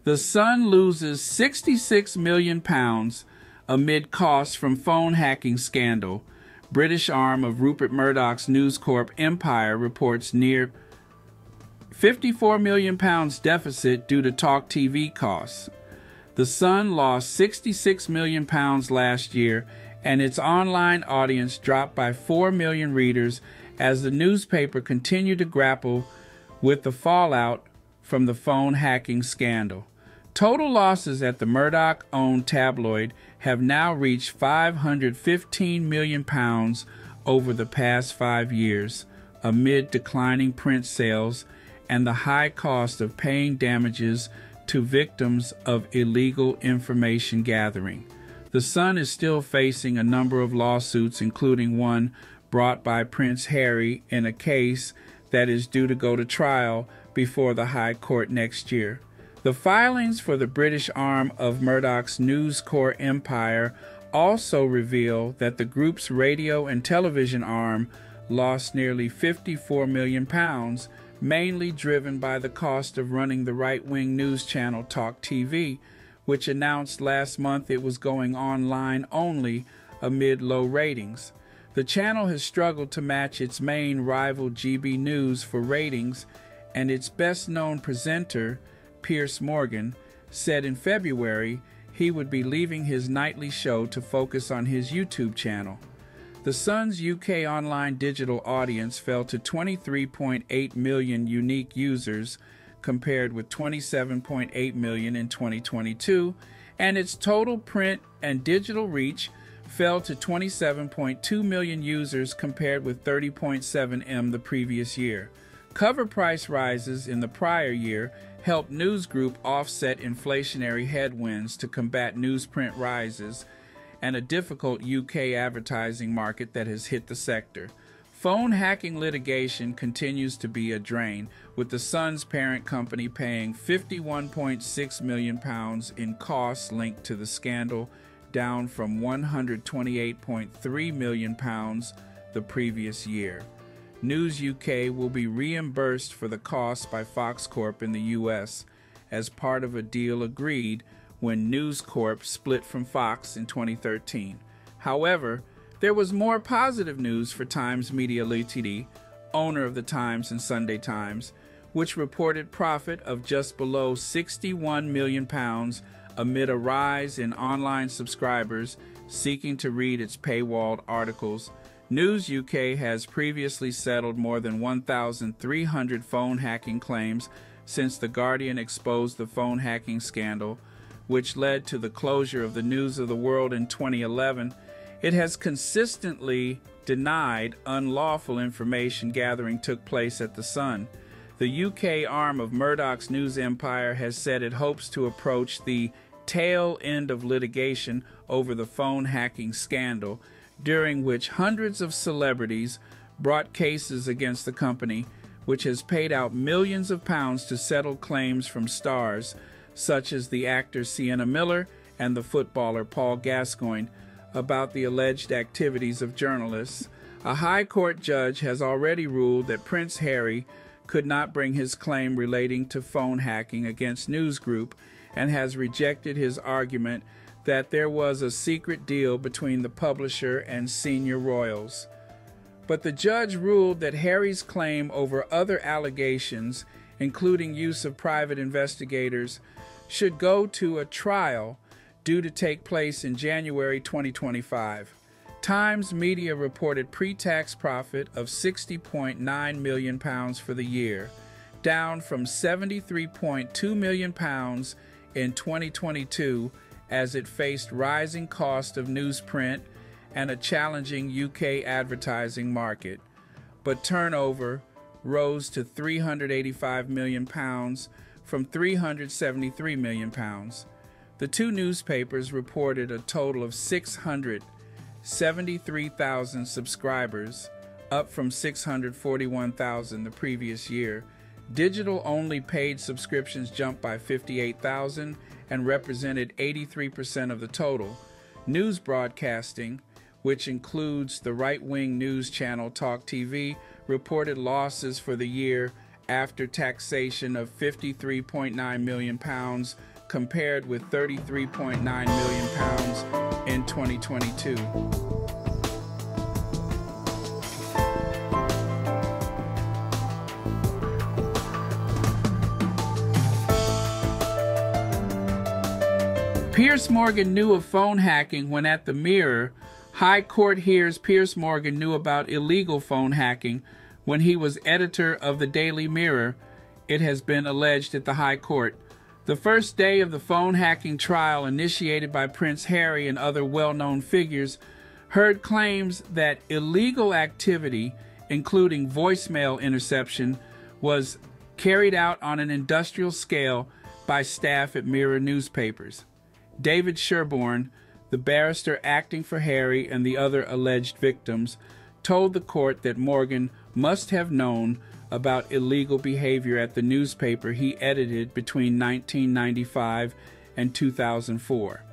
The Sun loses £66 million amid costs from phone hacking scandal. British arm of Rupert Murdoch's News Corp empire reports near £54 million deficit due to Talk TV costs. The Sun lost £66 million last year, and its online audience dropped by 4 million readers as the newspaper continued to grapple with the fallout from the phone hacking scandal. Total losses at the Murdoch-owned tabloid have now reached £515 million over the past 5 years, amid declining print sales and the high cost of paying damages to victims of illegal information gathering. The Sun is still facing a number of lawsuits, including one brought by Prince Harry in a case that is due to go to trial before the High Court next year. The filings for the British arm of Murdoch's News Corp empire also reveal that the group's radio and television arm lost nearly £54 million, mainly driven by the cost of running the right-wing news channel Talk TV, which announced last month it was going online only amid low ratings. The channel has struggled to match its main rival GB News for ratings, and its best-known presenter, Piers Morgan, said in February he would be leaving his nightly show to focus on his YouTube channel. The Sun's UK online digital audience fell to 23.8 million unique users, compared with 27.8 million in 2022, and its total print and digital reach fell to 27.2 million users compared with 30.7 million the previous year. Cover price rises in the prior year helped News Group offset inflationary headwinds to combat newsprint rises and a difficult UK advertising market that has hit the sector. Phone hacking litigation continues to be a drain, with the Sun's parent company paying £51.6 million in costs linked to the scandal, down from £128.3 million the previous year. News UK will be reimbursed for the costs by Fox Corp in the US as part of a deal agreed when News Corp split from Fox in 2013. However, there was more positive news for Times Media Ltd, owner of the Times and Sunday Times, which reported profit of just below £61 million amid a rise in online subscribers seeking to read its paywalled articles. News UK has previously settled more than 1,300 phone hacking claims since The Guardian exposed the phone hacking scandal, which led to the closure of the News of the World in 2011. It has consistently denied unlawful information gathering took place at The Sun. The UK arm of Murdoch's news empire has said it hopes to approach the tail end of litigation over the phone hacking scandal, during which hundreds of celebrities brought cases against the company, which has paid out millions of pounds to settle claims from stars such as the actor Sienna Miller and the footballer Paul Gascoigne about the alleged activities of journalists. A High Court judge has already ruled that Prince Harry could not bring his claim relating to phone hacking against News Group and has rejected his argument that there was a secret deal between the publisher and senior royals. But the judge ruled that Harry's claim over other allegations, including use of private investigators, should go to a trial due to take place in January 2025. Times Media reported pre-tax profit of £60.9 million for the year, down from £73.2 million in 2022 as it faced rising cost of newsprint and a challenging UK advertising market. But turnover rose to £385 million from £373 million. The two newspapers reported a total of 673,000 subscribers, up from 641,000 the previous year. Digital-only paid subscriptions jumped by 58,000 and represented 83% of the total. News broadcasting, which includes the right-wing news channel Talk TV, reported losses for the year after taxation of £53.9 million compared with £33.9 million in 2022. Piers Morgan knew of phone hacking when at the Mirror. High Court hears Piers Morgan knew about illegal phone hacking when he was editor of the Daily Mirror, it has been alleged at the High Court. The first day of the phone hacking trial initiated by Prince Harry and other well-known figures heard claims that illegal activity, including voicemail interception, was carried out on an industrial scale by staff at Mirror newspapers. David Sherborne, the barrister acting for Harry and the other alleged victims, told the court that Morgan must have known about illegal behavior at the newspaper he edited between 1995 and 2004.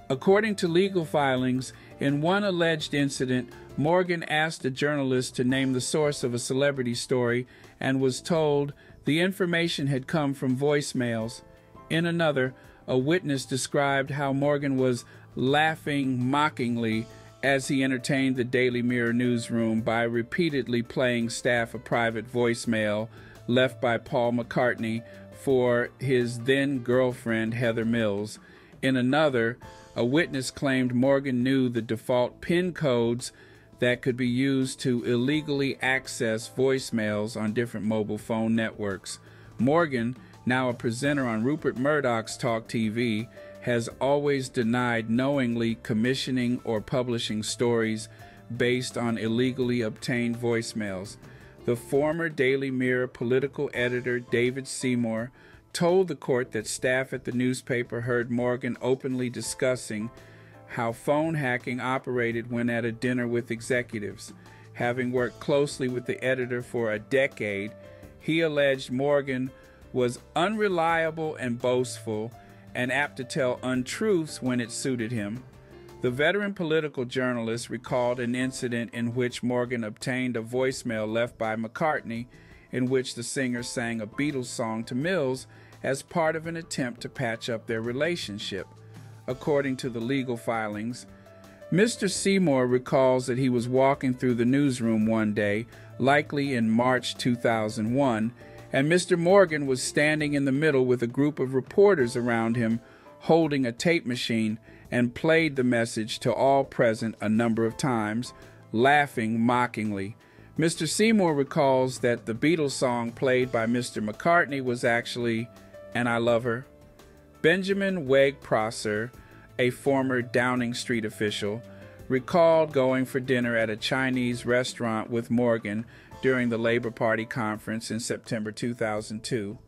According to legal filings, in one alleged incident, Morgan asked a journalist to name the source of a celebrity story and was told the information had come from voicemails. In another, a witness described how Morgan was laughing mockingly as he entertained the Daily Mirror newsroom by repeatedly playing staff a private voicemail left by Paul McCartney for his then-girlfriend Heather Mills. In another, a witness claimed Morgan knew the default PIN codes that could be used to illegally access voicemails on different mobile phone networks. Morgan, now a presenter on Rupert Murdoch's Talk TV, has always denied knowingly commissioning or publishing stories based on illegally obtained voicemails. The former Daily Mirror political editor David Seymour told the court that staff at the newspaper heard Morgan openly discussing how phone hacking operated when at a dinner with executives. Having worked closely with the editor for a decade, he alleged Morgan was unreliable and boastful and apt to tell untruths when it suited him. The veteran political journalist recalled an incident in which Morgan obtained a voicemail left by McCartney in which the singer sang a Beatles song to Mills as part of an attempt to patch up their relationship. According to the legal filings, Mr. Seymour recalls that he was walking through the newsroom one day, likely in March 2001, and Mr. Morgan was standing in the middle with a group of reporters around him holding a tape machine and played the message to all present a number of times, laughing mockingly. Mr. Seymour recalls that the Beatles song played by Mr. McCartney was actually "And I Love Her." Benjamin Wegg-Prosser, a former Downing Street official, recalled going for dinner at a Chinese restaurant with Morgan during the Labour Party conference in September 2002.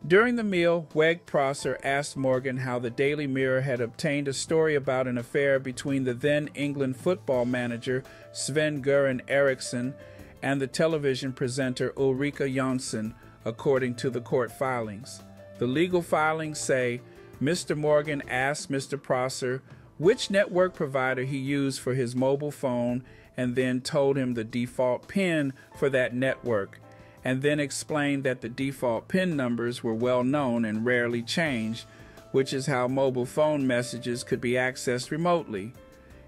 During the meal, Wegg-Prosser asked Morgan how the Daily Mirror had obtained a story about an affair between the then England football manager Sven-Göran Eriksson and the television presenter Ulrika Jonsson, according to the court filings. The legal filings say Mr. Morgan asked Mr. Prosser which network provider he used for his mobile phone and then told him the default PIN for that network, and then explained that the default PIN numbers were well known and rarely changed, which is how mobile phone messages could be accessed remotely.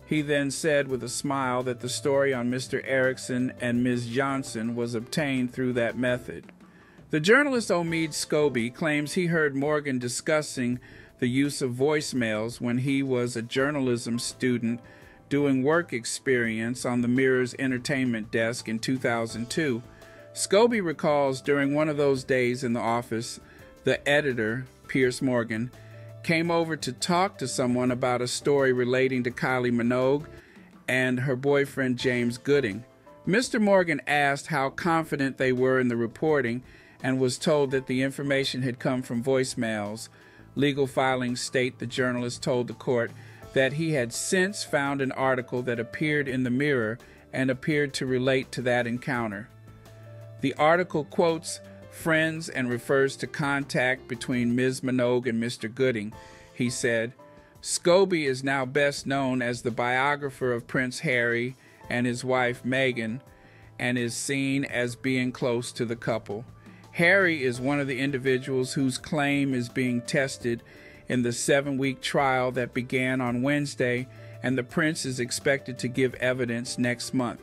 He then said with a smile that the story on Mr. Eriksson and Ms. Johnson was obtained through that method. The journalist Omid Scobie claims he heard Morgan discussing the use of voicemails when he was a journalism student doing work experience on the Mirror's entertainment desk in 2002. Scobie recalls during one of those days in the office, the editor, Piers Morgan, came over to talk to someone about a story relating to Kylie Minogue and her boyfriend James Gooding. Mr. Morgan asked how confident they were in the reporting and was told that the information had come from voicemails. Legal filings state the journalist told the court that he had since found an article that appeared in the Mirror and appeared to relate to that encounter. The article quotes friends and refers to contact between Ms. Minogue and Mr. Gooding. He said, Scobie is now best known as the biographer of Prince Harry and his wife Meghan and is seen as being close to the couple. Harry is one of the individuals whose claim is being tested in the 7-week trial that began on Wednesday, and the prince is expected to give evidence next month.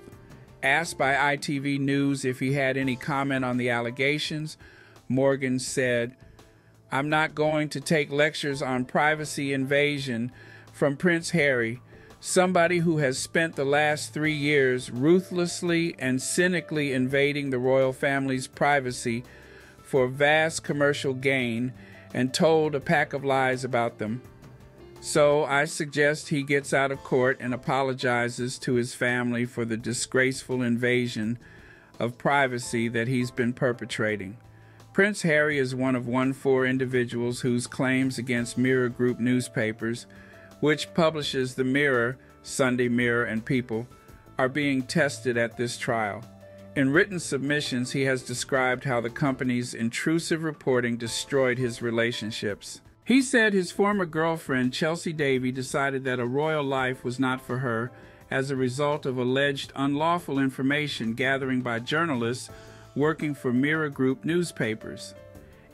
Asked by ITV News if he had any comment on the allegations, Morgan said, "I'm not going to take lectures on privacy invasion from Prince Harry, somebody who has spent the last 3 years ruthlessly and cynically invading the royal family's privacy for vast commercial gain and told a pack of lies about them. So I suggest he gets out of court and apologizes to his family for the disgraceful invasion of privacy that he's been perpetrating." Prince Harry is one of 4 individuals whose claims against Mirror Group newspapers, which publishes the Mirror, Sunday Mirror, and People, are being tested at this trial. In written submissions, he has described how the company's intrusive reporting destroyed his relationships. He said his former girlfriend, Chelsea Davy, decided that a royal life was not for her as a result of alleged unlawful information gathering by journalists working for Mirror Group newspapers.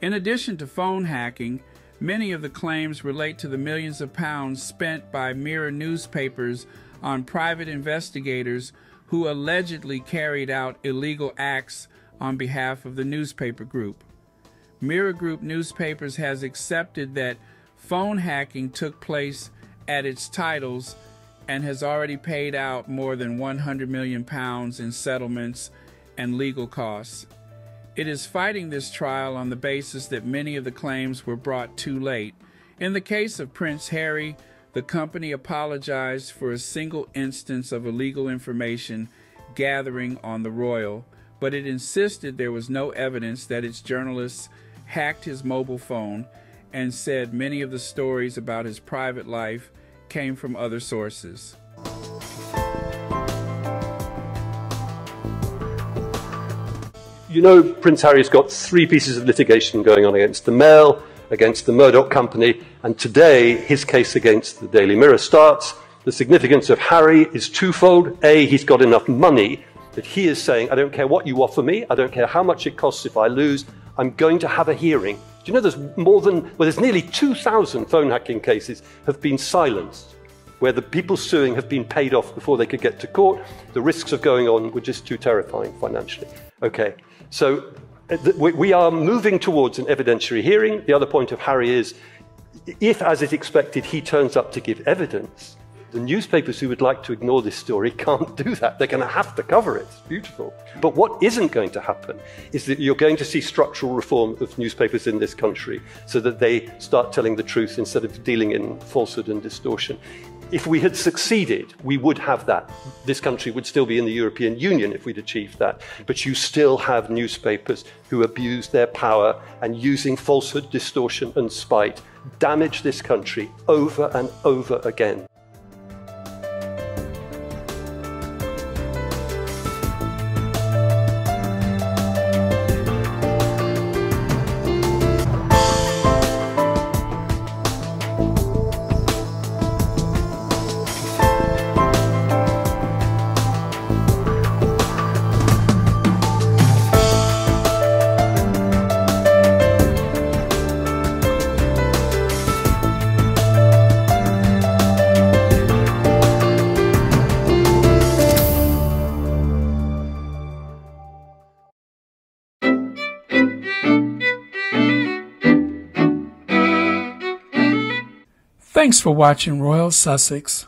In addition to phone hacking, many of the claims relate to the millions of pounds spent by Mirror newspapers on private investigators who allegedly carried out illegal acts on behalf of the newspaper group. Mirror Group Newspapers has accepted that phone hacking took place at its titles and has already paid out more than £100 million in settlements and legal costs. It is fighting this trial on the basis that many of the claims were brought too late. In the case of Prince Harry, the company apologized for a single instance of illegal information gathering on the royal, but it insisted there was no evidence that its journalists hacked his mobile phone and said many of the stories about his private life came from other sources. You know, Prince Harry's got 3 pieces of litigation going on against the Mail, against the Murdoch Company, and today his case against the Daily Mirror starts. The significance of Harry is twofold. A, he's got enough money that he is saying, I don't care what you offer me, I don't care how much it costs if I lose, I'm going to have a hearing. Do you know there's nearly 2,000 phone hacking cases have been silenced, where the people suing have been paid off before they could get to court. The risks of going on were just too terrifying financially. Okay, so we are moving towards an evidentiary hearing. The other point of Harry is, if, as is expected, he turns up to give evidence, the newspapers who would like to ignore this story can't do that. They're going to have to cover it. It's beautiful. But what isn't going to happen is that you're going to see structural reform of newspapers in this country so that they start telling the truth instead of dealing in falsehood and distortion. If we had succeeded, we would have that. This country would still be in the European Union if we'd achieved that. But you still have newspapers who abuse their power and, using falsehood, distortion and spite, damage this country over and over again. Thanks for watching Royal Sussex.